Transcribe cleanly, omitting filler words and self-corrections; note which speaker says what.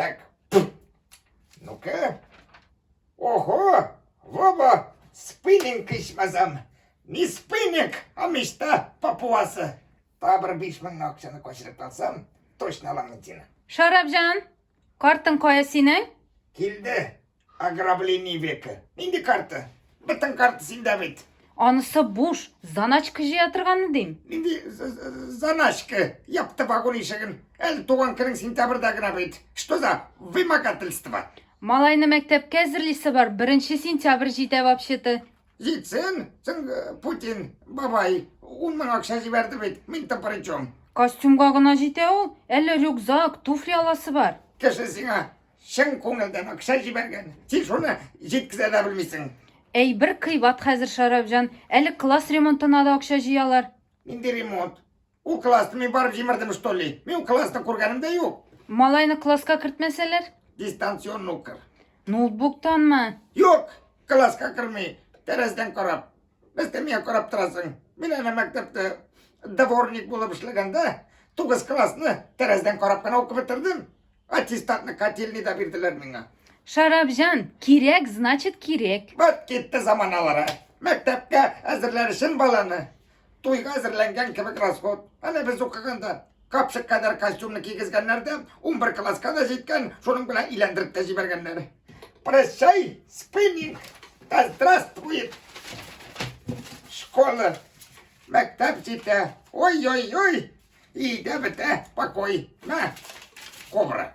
Speaker 1: Так. Ну-ка. Ого! Вова, спиннинг ичмасам. Не спиннинг, а мечта папуасы. Табыр 5000 акчаны көшіріп алсам, точно аламын сені.
Speaker 2: Шарапжан, картың қоя сенің?
Speaker 1: Келді. Ограбление века. Ненде карты? Бүтін карты сенде бет.
Speaker 2: Анысы буш, заначка жей атырғаны дейм.
Speaker 1: Ненде заначка. Япты вагон ешігін. Әлі туған күнің сентябрьдағына бет. Что за вымогательство?
Speaker 2: Малайны мектепке әзірлесі бар, 1 сентябрь жейді вообще-то.
Speaker 1: Жетсін, сен Путин, бабай, 10 мың ақша жіберді бет. Мен-то при чем?
Speaker 2: Костюмға ғына жейді ол, әлі рюкзак, туфли аласы бар.
Speaker 1: Кіші сіңа шын көңілден ақша жіберген. Сен соны жеткізе де білмейсің.
Speaker 2: Ей, бір қибат қазір Шарапжан, әлі класс ремонтына да ақша жей алар.
Speaker 1: Ненде ремонт? Ол класты мен барып жемірдім, что ли? Мен класты көргенім де жоқ.
Speaker 2: Малайны классқа кіртмеселер?
Speaker 1: Дистанционный кір.
Speaker 2: Ноутбуктан ма?
Speaker 1: Жоқ, классқа кірмей, тәрізден қарап. Бізді мен қарап тұрасың. Мен әне мектепті дворник болып ішлегенде, 9 классны тәрізден қарап қана оқып бітірдім. Аттестатны котельный да берділер мені.
Speaker 2: Шарапжан, керек, значит керек.
Speaker 1: Бат кетті заманалары. Мектепке әзірлер үшін баланы. Тойға әзірленген кебек расход. Әне біз оқығанда қапшық қадар костюмны кигізгенлерді 11 классқа да жеткен, соның білен илендіріп те жібергенлер. Прощай, спиннинг, да здравствует школа. Мектеп жете. Ой-ой-ой, иде біте, покой. На, кобра.